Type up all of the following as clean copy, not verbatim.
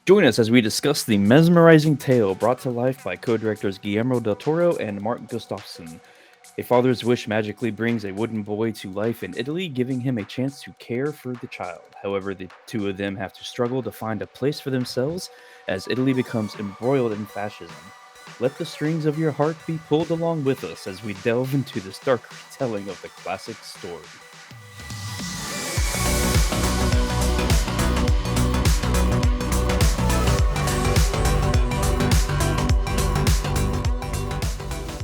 Join us as we discuss the mesmerizing tale brought to life by co-directors Guillermo del Toro and Mark Gustafsson. A father's wish magically brings a wooden boy to life in Italy, giving him a chance to care for the child. However, the two of them have to struggle to find a place for themselves as Italy becomes embroiled in fascism. Let the strings of your heart be pulled along with us as we delve into this dark retelling of the classic story.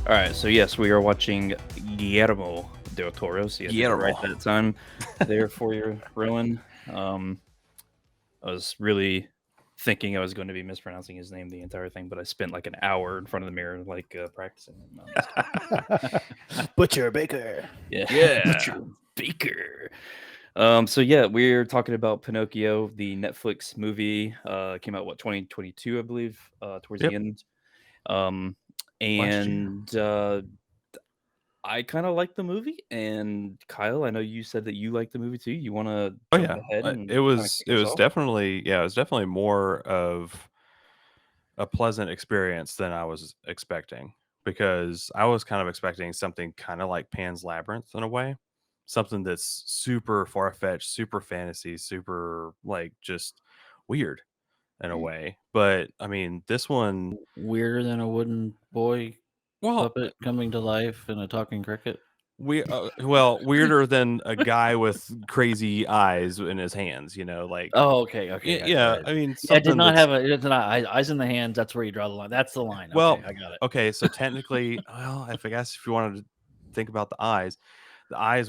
All right, so yes, we are watching Guillermo del Toro. So you had to get it right Guillermo. that time there for you, Rowan. Um, I was really thinking I was going to be mispronouncing his name the entire thing, but I spent like an hour in front of the mirror, like practicing. No, I'm just Butcher Baker. yeah, Yeah. Butcher Baker. So yeah, we're talking about Pinocchio, the Netflix movie. Came out what 2022, I believe, towards the Yep. end. Um, Last year. and I kind of like the movie. And Kyle, I know you said that you like the movie too. You want to Oh jump yeah. ahead and It kind of was kick it us was off? definitely it was definitely more of a pleasant experience than I was expecting because I was kind of expecting something kind of like Pan's Labyrinth in a way. Something that's super far-fetched, super fantasy, super like just weird in a Mm. way. But I mean, this one, Weirder than a wooden boy well, puppet coming to life and a talking cricket. weirder than a guy with crazy eyes in his hands, like Oh, okay, okay, yeah, gotcha. yeah, Right. I mean Yeah, it did something not that's have a. It did not eyes in the hands. That's where you draw the line. That's the line. Okay, well, I got it. okay, so technically, well, I guess if you wanted to think about the eyes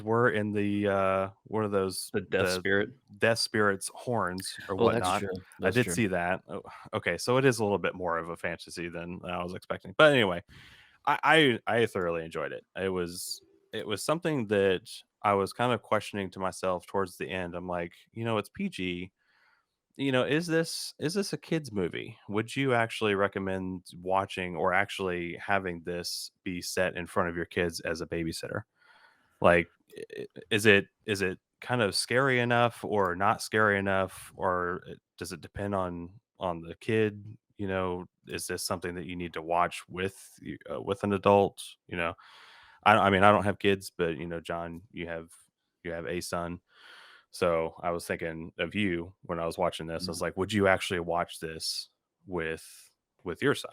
were in the one of those The Death the Spirit. death spirit's horns or Oh, That's okay. whatnot. true. I That's did true. see that. Oh, okay, so it is a little bit more of a fantasy than I was expecting. But anyway, I thoroughly enjoyed it. It was something that I was kind of questioning to myself towards the end. I'm like, it's PG. Is this a kids movie? Would you actually recommend watching or actually having this be set in front of your kids as a babysitter? Like, is it kind of scary enough or not scary enough, or does it depend on the kid? Is this something that you need to watch with an adult? I mean, I don't have kids, but John, you have a son, so I was thinking of you when I was watching this. I was Mm. like, would you actually watch this with your son?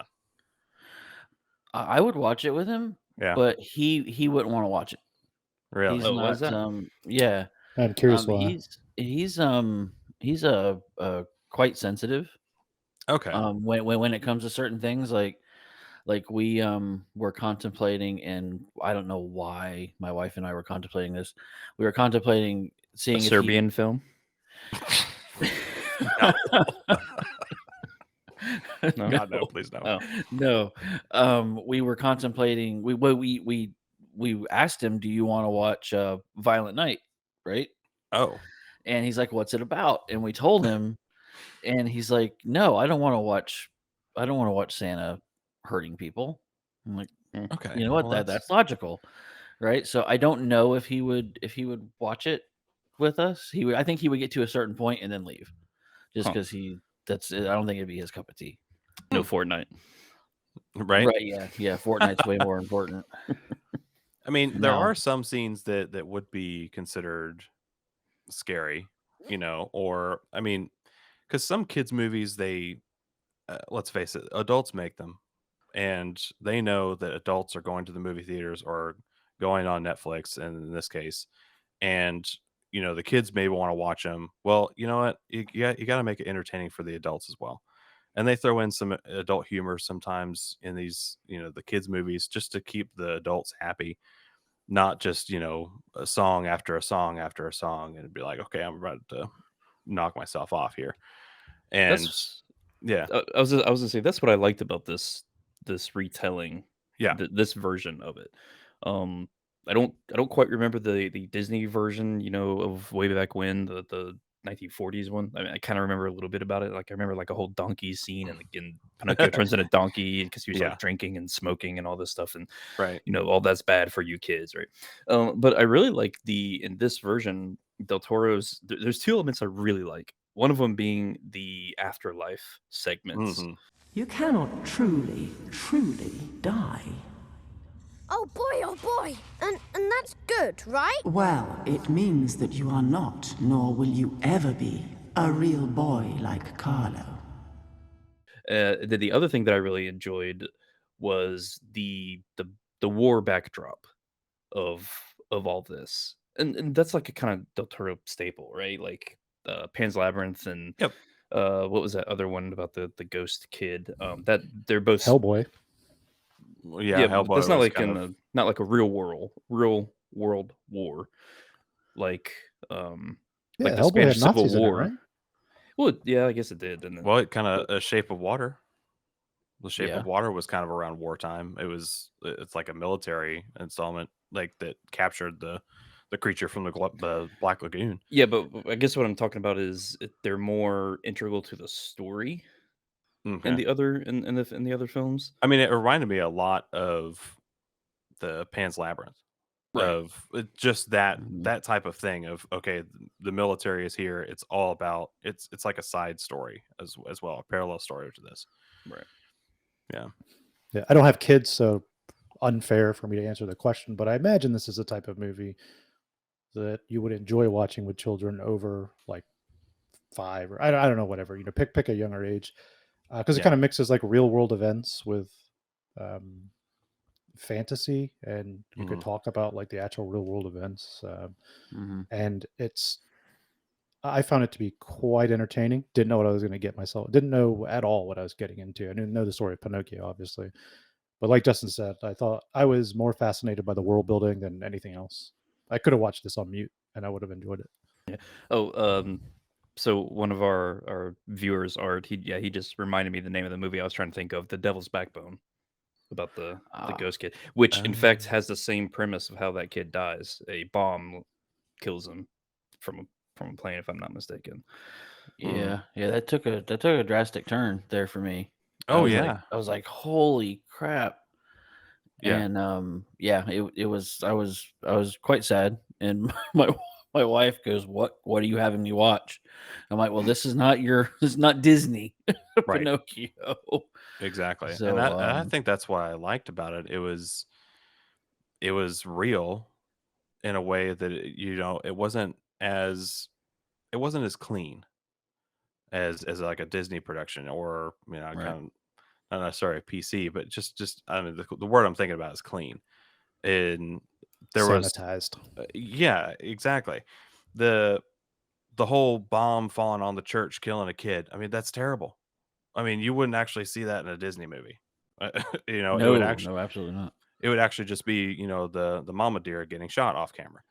I would watch it with him, Yeah, but he wouldn't want to watch it. He's really. Oh, what is not. that? Yeah. I'm curious why. He's quite sensitive. Okay. When it comes to certain things, like we were contemplating, and I don't know why my wife and I were contemplating this. We were contemplating A seeing if he. Serbian film? No, No. No, God, no, please no. Oh, no. We were contemplating. We asked him, "Do you want to watch Violent Night?" Right? Oh, And he's like, "What's it about?" And we told him, and he's like, "No, I don't want to watch. I don't want to watch Santa hurting people." I'm like, mm. okay. you know what? Well, That's logical, right? So I don't know if he would watch it with us. He would. I think he would get to a certain point and then leave, just Huh. because he. That's. I don't think it'd be his cup of tea. No Fortnite. right. Right? Yeah. Yeah. Fortnite's way more important. I mean, there No. are some scenes that would be considered scary, or I mean, because some kids movies let's face it, adults make them, and they know that adults are going to the movie theaters or going on Netflix, and in this case, and the kids may want to watch them. Well, you know what? You got to make it entertaining for the adults as well. And they throw in some adult humor sometimes in these, the kids movies just to keep the adults happy, not just, a song after a song after a song and be like, okay, I'm about to knock myself off here. And That's yeah, I was gonna say that's what I liked about this retelling, yeah. this version of it. Um, I don't quite remember the Disney version, of way back when the 1940s one. I mean, I kind of remember a little bit about it. Like I remember like a whole donkey scene, and again, Pinocchio turns into a donkey because he was Yeah, like drinking and smoking and all this stuff, and right. all that's bad for you kids, right? But I really like in this version, Del Toro's. There's two elements I really like. one of them being the afterlife segments. Hmm. You cannot truly, truly die. Oh boy, and that's good, right? Well, it means that you are not, nor will you ever be, a real boy like Carlo. The other thing that I really enjoyed was the war backdrop of all this, and that's like a kind of Del Toro staple, right? Like Pan's Labyrinth and Yep. what was that other one about the ghost kid? That they're both Hellboy. Well, yeah, but that's Hellboy not was like kind in of not like a real world war, like Yeah, like the Hellboy Spanish had Civil Nazis in it, War. right? Well, yeah, I guess it did, didn't it? well, it kind of a Shape of Water. The Shape Yeah. of Water was kind of around wartime. It's like a military installment, like that captured the creature from the Black Lagoon. Yeah, but I guess what I'm talking about is they're more integral to the story in Okay. the other in the other films. I mean, it reminded me a lot of the Pan's Labyrinth, Right. of just that Mhm. that type of thing of, okay, the military is here. It's all about it's like a side story as well, a parallel story to this. Right. Yeah, I don't have kids, so unfair for me to answer the question, but I imagine this is the type of movie that you would enjoy watching with children over like 5 or I don't know, whatever, pick a younger age, because it Yeah. kind of mixes like real world events with um, fantasy, and you could Mhm. talk about like the actual real world events, Mhm. and I found it to be quite entertaining. Didn't know what I was going to get myself. Didn't know at all what I was getting into. I didn't know the story of Pinocchio, obviously, but like Justin said, I thought I was more fascinated by the world building than anything else. I could have watched this on mute, and I would have enjoyed it. Oh, so one of our viewers, Art, he just reminded me the name of the movie I was trying to think of, The Devil's Backbone, about the Ah. ghost kid, which in fact Oh. has the same premise of how that kid dies. A bomb kills him from a plane, if I'm not mistaken. Yeah, yeah, that took a drastic turn there for me. Oh, was yeah. I was like, holy crap! Yeah. And yeah, it was I was quite sad, and my wife goes, "What are you having me watch?" I'm like, "Well, this is not Disney, Right. Pinocchio." Exactly. So, And I think that's what I liked about it. It was real in a way that it wasn't as clean as like a Disney production, or Right. kind of not necessarily a PC, but just I mean the word I'm thinking about is clean. And there was Sanitized. yeah, exactly. The whole bomb falling on the church killing a kid. I mean, that's terrible. I mean, you wouldn't actually see that in a Disney movie. It would actually No, absolutely not. just be, the mama deer getting shot off camera.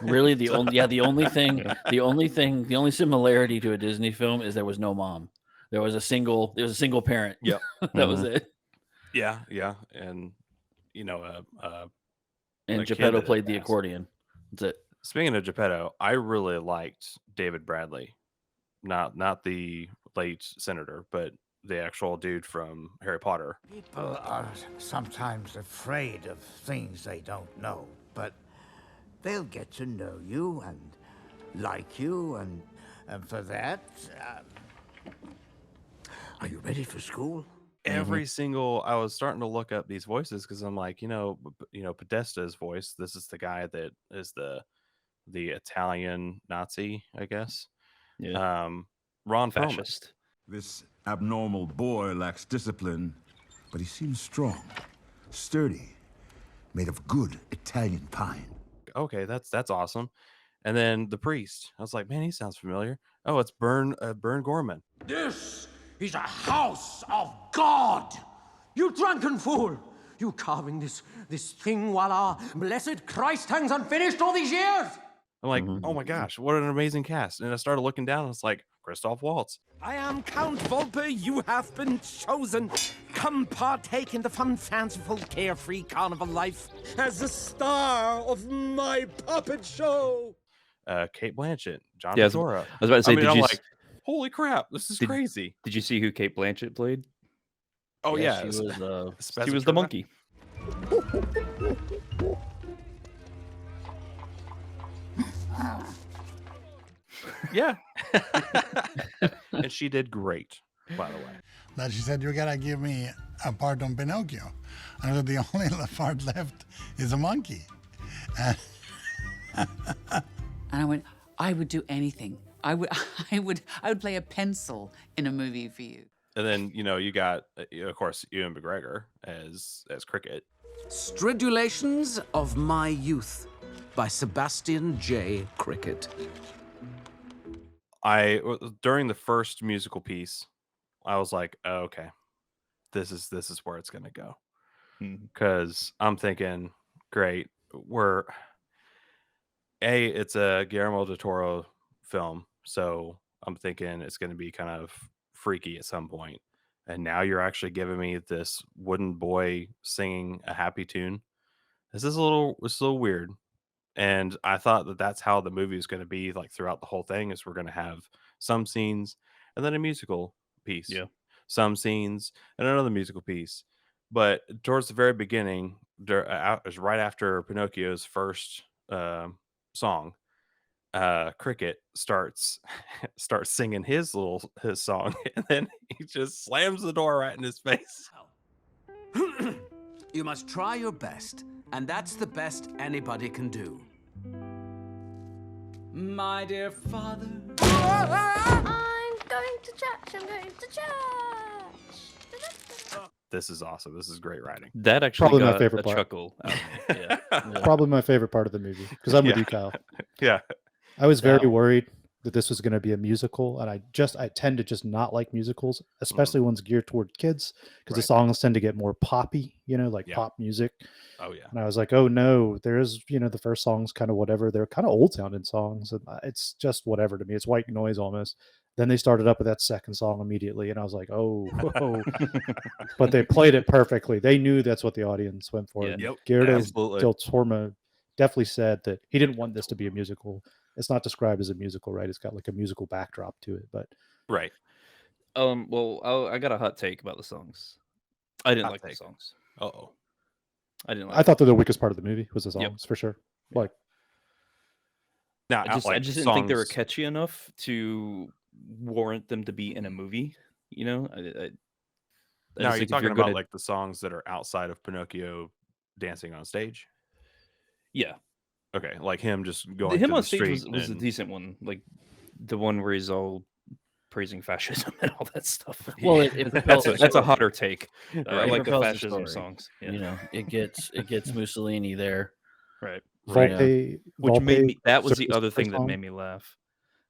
Really, the only Yeah. the only similarity to a Disney film is there was no mom. There was a single parent. Yep. That was Mhm. it. Yeah, and And a kid Geppetto that had played the passed. accordion. That's it. Speaking of Geppetto, I really liked David Bradley, not the late senator, but the actual dude from Harry Potter. People are sometimes afraid of things they don't know, but they'll get to know you and like you, and for that, are you ready for school? Every single I was starting to look up these voices because I'm like, Podesta's voice. This is the guy that is the Italian Nazi, I guess. Yeah. Ron Perlman. Fascist. This abnormal boy lacks discipline, but he seems strong, sturdy, made of good Italian pine. Okay, that's awesome. And then the priest, I was like, man, he sounds familiar. Oh, it's Bern Gorman. This is a house of God! You drunken fool! You carving this thing while our blessed Christ hangs unfinished all these years! I'm like, oh my gosh, what an amazing cast. And I started looking down, and it's like, Christoph Waltz. I am Count Volpe, you have been chosen. Come partake in the fun, fanciful, carefree carnival life as the star of my puppet show. Kate Blanchett, John Yeah, I Turturro. was about to say, I'm like, holy crap, this is Did- crazy. did you see who Kate Blanchett played? Oh yeah, she was. She was the monkey. Yeah. And she did great, by the way. That she said, you gotta give me a part on Pinocchio. I said, the only part left is a monkey. And I went, I would do anything. I would play a pencil in a movie for you. And then, you got, of course, Ewan McGregor as Cricket. Stridulations of My Youth by Sebastian J. Cricket. During the first musical piece, I was like, oh, okay, this is where it's gonna go, because I'm thinking, great, it's a Guillermo del Toro film, so I'm thinking it's gonna be kind of freaky at some point, and now you're actually giving me this wooden boy singing a happy tune. This is a little weird. And I thought that that's how the movie is going to be, like, throughout the whole thing, is we're going to have some scenes and then a musical piece. Yeah. Some scenes and another musical piece. But towards the very beginning, is right after Pinocchio's first song, Cricket starts singing his song, and then he just slams the door right in his face. You must try your best, and that's the best anybody can do. My dear father. I'm going to church. I'm going to church. This is awesome. This is great writing. That actually Probably my got favorite a part. chuckle out of it. Yeah. Probably my favorite part of the movie, because I'm with Yeah. you, Kyle. Yeah. I was very worried that this was going to be a musical, and I tend to just not like musicals, especially ones geared toward kids, because the Right. songs tend to get more poppy, like Yeah. pop music. Oh, yeah. And I was like, oh no, there's the first song's kind of whatever. They're kind of old sounding songs, and it's just whatever to me. It's white noise almost. Then they started up with that second song immediately, and I was like, oh, whoa. But they played it perfectly. They knew that's what the audience went for. Yeah. And Yep. Guillermo Absolutely. del Toro definitely said that he didn't want this to be a musical. It's not described as a musical, right? It's got like a musical backdrop to it, but Right. Well, I got a hot take about the songs. I didn't Hot like the take. songs. Uh-oh. I didn't like I thought that the weakest part of the movie was the songs Yep. for sure. Like, Now, I just like, didn't think they were songs- catchy enough to warrant them to be in a movie. I Now, just are you think if you're talking good about at- like the songs that are outside of Pinocchio dancing on stage? Yeah, Okay, like him just the going him to on the stage street. was a and- decent one, like the one where he's all praising fascism and all that stuff. Well, it propels the that's a story. hotter take. I It like the propels fascism story. songs. Yeah. It gets Mussolini there. Right. Right. Which made me. That was the Circus other thing first that song. made me laugh.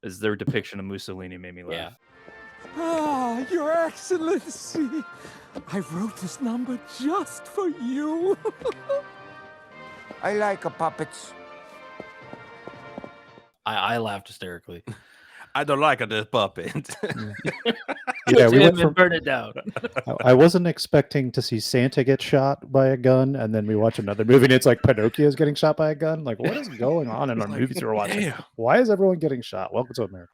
Is their depiction of Mussolini made me laugh. Ah, Your Excellency. I wrote this number just for you. I like puppets. I laughed hysterically. I don't like this puppet. Yeah, we went and from, burn it down. I wasn't expecting to see Santa get shot by a gun, and then we watch another movie, and it's like Pinocchio's getting shot by a gun. Like, what is going on in our movies we're watching? damn. Why is everyone getting shot? Welcome to America.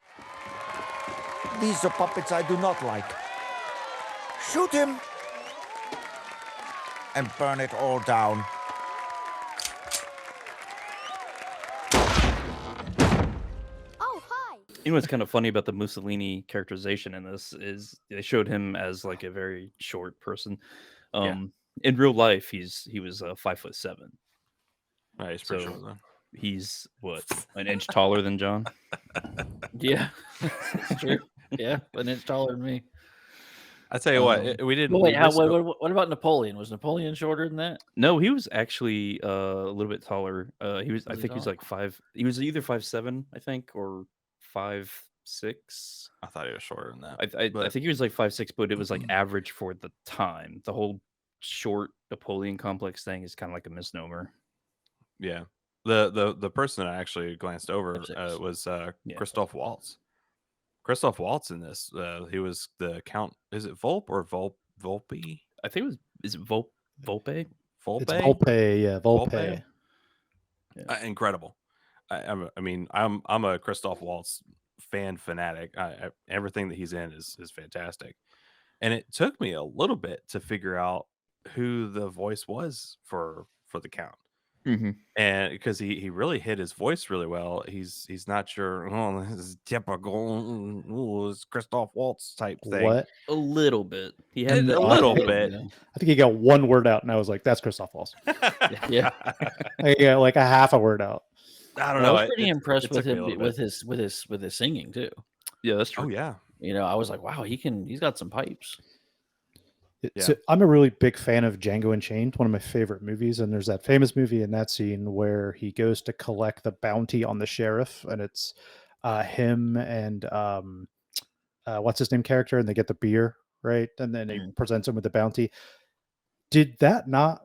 These are puppets I do not like. Shoot him! And burn it all down. Oh, hi. You know what's kind of funny about the Mussolini characterization in this is they showed him as like a very short person. In real life, he was 5'7". Right, he's pretty So- short, though. He's what, an inch taller than John? Yeah, it's true. Yeah, an inch taller than me. I tell you what, we didn't. Well, wait, we missed the- what about Napoleon? Was Napoleon shorter than that? No, he was actually a little bit taller. He was, I Was he think he was tall? like 5. He was either 5'7", I think, or 5'6". I thought he was shorter than that. I but- think he was like 5'6", but it was like average for the time. The whole short Napoleon complex thing is kind of like a misnomer. Yeah. The person that I actually glanced over 5'6". was Yeah. Christoph Waltz. Christoph Waltz in this. He was the Count. Is it Volpe or Volpe? I think it was. Is it Volpe? Volpe? It's Volpe, yeah, Volpe. Volpe? Incredible. I mean, I'm a Christoph Waltz fanatic. Everything that he's in is fantastic. And it took me a little bit to figure out who the voice was for the Count. And because he really hit his voice really well, he's not sure. Oh, this is typical. Ooh, it's Christoph Waltz type thing. What? A little bit. He had A little bit. I think he got one word out, and I was like, "That's Christoph Waltz." Yeah. I got like a half a word out. I don't I know. was pretty impressed it with took me a him little with bit. his singing too. Yeah, that's true. Oh yeah. You know, I was like, wow, he's got some pipes. So I'm a really big fan of Django Unchained, one of my favorite movies. And there's that famous movie in that scene where he goes to collect the bounty on the sheriff, and it's him and what's his name character, and they get the beer, right? And then he presents him with the bounty. Did that not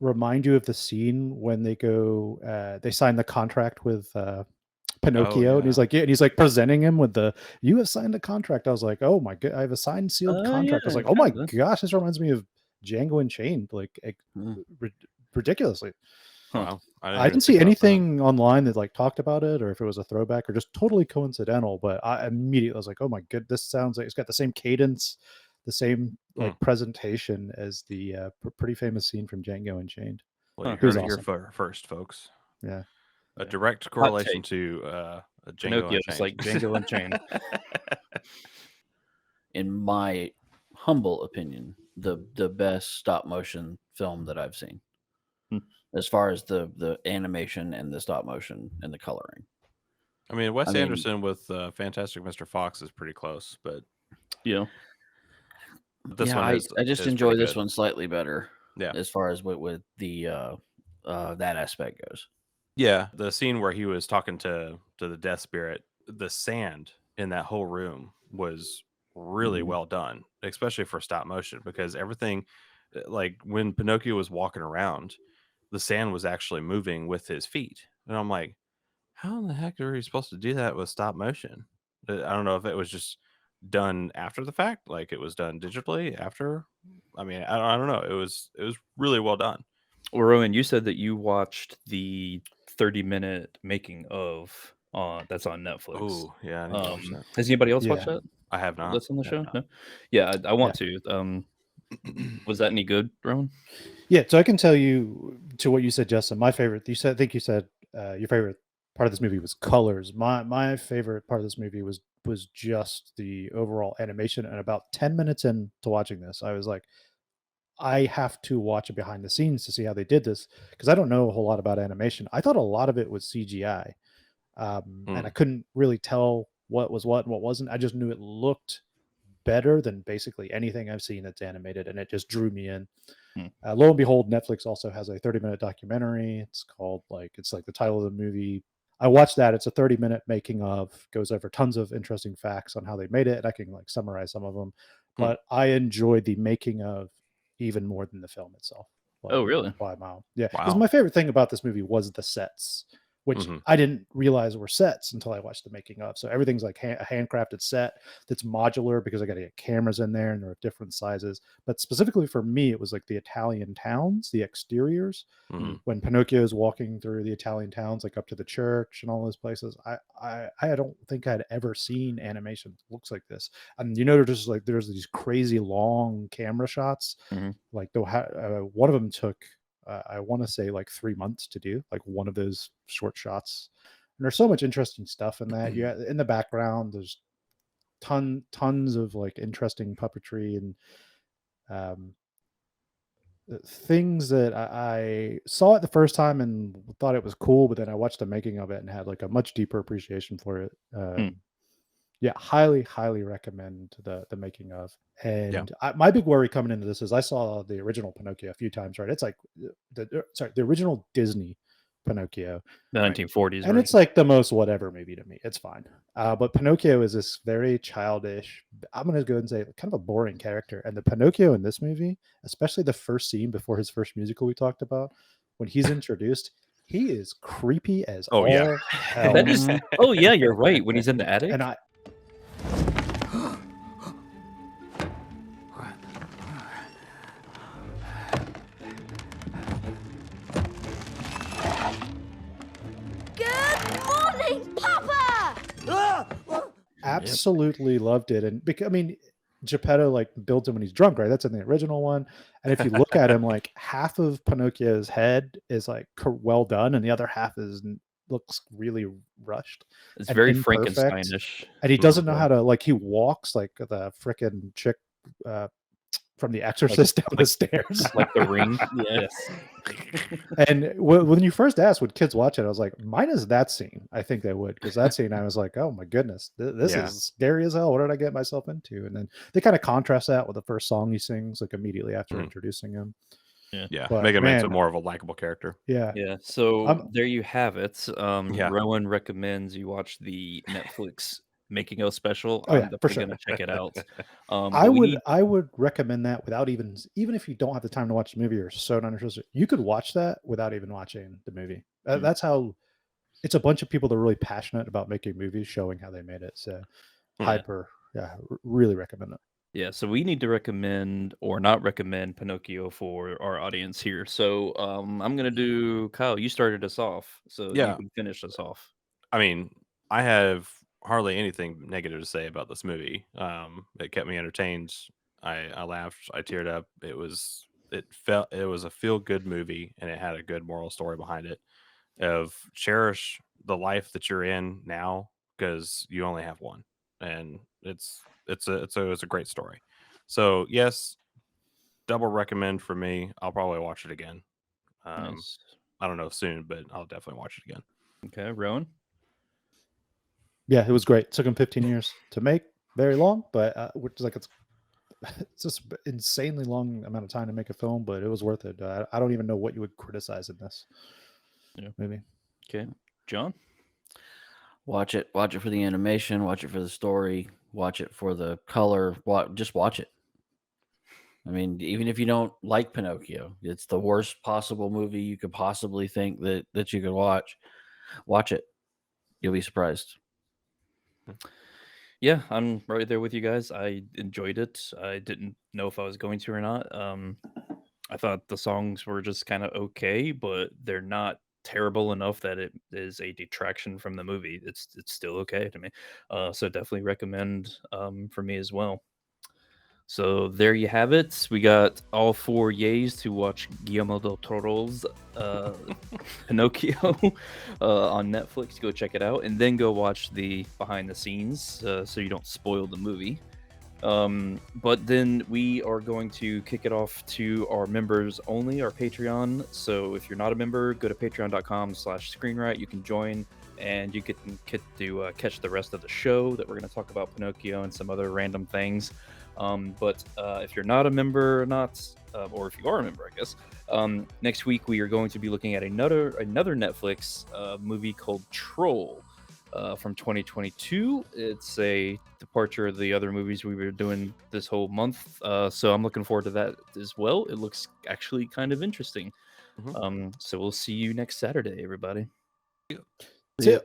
remind you of the scene when they go, they sign the contract with Pinocchio, and he's like, yeah, and he's like presenting him with you have signed a contract. I was like, oh my god, I have a signed sealed contract. I was like, oh my gosh, this reminds me of Django Unchained, like ridiculously. Wow. I didn't see anything online that like talked about it, or if it was a throwback or just totally coincidental, but I immediately was like, oh my god, this sounds like it's got the same cadence, the same like presentation as the pretty famous scene from Django Unchained. Well, you heard it here first, folks. Yeah. A direct correlation to Django Pinocchio Unchained. is like Django Unchained. In my humble opinion, the best stop motion film that I've seen, as far as the animation and the stop motion and the coloring. I mean, Wes Anderson with Fantastic Mr. Fox is pretty close, but yeah, this one is. I just enjoy this one slightly better. Yeah, as far as with the that aspect goes. Yeah, the scene where he was talking to the death spirit, the sand in that whole room was really well done, especially for stop motion, because everything, like when Pinocchio was walking around, the sand was actually moving with his feet. And I'm like, how in the heck are you supposed to do that with stop motion? I don't know if it was just done after the fact, like it was done digitally after. I mean, I don't know. It was really well done. Well, Rowan, you said that you watched the 30-minute making of that's on Netflix. Oh, yeah. I need to watch that. Has anybody else watched that? I have not. That's on the show? No? Yeah, I want to. Was that any good, Rowan? Yeah, so I can tell you to what you said, Justin. My favorite, I think you said your favorite part of this movie was colors. My favorite part of this movie was just the overall animation. And about 10 minutes into watching this, I was like, I have to watch it behind the scenes to see how they did this, because I don't know a whole lot about animation. I thought a lot of it was CGI, and I couldn't really tell what was what and what wasn't. I just knew it looked better than basically anything I've seen that's animated, and it just drew me in. Lo and behold, Netflix also has a 30-minute documentary. It's called it's like the title of the movie. I watched that. It's a 30-minute making of, goes over tons of interesting facts on how they made it, and I can like summarize some of them. But I enjoyed the making of even more than the film itself. Oh, really? By a mile. Yeah. Wow. Because my favorite thing about this movie was the sets, which I didn't realize were sets until I watched the making of. So everything's like a handcrafted set that's modular, because I got to get cameras in there and they're of different sizes. But specifically for me, it was like the Italian towns, the exteriors. When Pinocchio is walking through the Italian towns, like up to the church and all those places, I don't think I'd ever seen animation that looks like this. And there's these crazy long camera shots. Like one of them took I want to say like 3 months to do, like one of those short shots. And there's so much interesting stuff in that. In the background, there's tons of like interesting puppetry and things that I saw it the first time and thought it was cool, but then I watched the making of it and had like a much deeper appreciation for it. Yeah, highly recommend the making of. And my big worry coming into this is I saw the original Pinocchio a few times, right? It's like the original Disney Pinocchio, the 1940s, and it's like the most whatever movie to me. It's fine, but Pinocchio is this very childish, I'm gonna go and say kind of a boring character. And the Pinocchio in this movie, especially the first scene before his first musical we talked about, when he's introduced, he is creepy as hell. That is, yeah, you're right. When he's in the attic, and absolutely loved it. And because I mean, Geppetto like builds him when he's drunk, right? That's in the original one. And if you look at him, like half of Pinocchio's head is like well done, and the other half looks really rushed. It's and very imperfect. Frankensteinish. And he doesn't know how to like. He walks like the frickin' chick from The Exorcist down the stairs, like The Ring. Yes. And when you first asked, would kids watch it? I was like, minus that scene, I think they would, because that scene, I was like, oh my goodness, this is scary as hell. What did I get myself into? And then they kind of contrast that with the first song he sings, like immediately after introducing him. Yeah, But, make him into man, more of a likable character. Yeah. Yeah. So there you have it. Yeah. Rowan recommends you watch the Netflix making of special. Oh, I'm yeah, for definitely sure. gonna check it out. I would recommend that without even if you don't have the time to watch the movie or so not interested, you could watch that without even watching the movie. That's how it's a bunch of people that are really passionate about making movies, showing how they made it. So really recommend it. Yeah, so we need to recommend or not recommend Pinocchio for our audience here. So I'm gonna do Kyle. You started us off, so you Yeah. can finish us off. I mean, I have hardly anything negative to say about this movie. It kept me entertained. I laughed. I teared up. It was a feel good movie, and it had a good moral story behind it. Of cherish the life that you're in now because you only have one, and it's a great story. So yes, double recommend for me. I'll probably watch it again. Nice. I don't know if soon, but I'll definitely watch it again. Okay, Rowan. Yeah, it was great. It took him 15 years to make, very long, but which is like it's just insanely long amount of time to make a film, but it was worth it. I don't even know what you would criticize in this movie. Okay, John. Watch it for the animation, watch it for the story, watch it for the color, just watch it. I mean, even if you don't like Pinocchio, it's the worst possible movie you could possibly think that you could watch. Watch it. You'll be surprised. Yeah, I'm right there with you guys. I enjoyed it. I didn't know if I was going to or not. I thought the songs were just kind of okay, but they're not terrible enough that it is a detraction from the movie. It's still okay to me. So definitely recommend for me as well. So there you have it. We got all 4 yays to watch Guillermo del Toro's Pinocchio on Netflix. Go check it out, and then go watch the behind the scenes so you don't spoil the movie. But then we are going to kick it off to our members only, our Patreon. So if you're not a member, go to patreon.com/screenwrite. You can join, and you get to catch the rest of the show that we're going to talk about Pinocchio and some other random things. But if you're not a member, or if you are a member, I guess, next week we are going to be looking at another Netflix movie called Troll from 2022. It's a departure of the other movies we were doing this whole month. So I'm looking forward to that as well. It looks actually kind of interesting. So we'll see you next Saturday, everybody. See ya.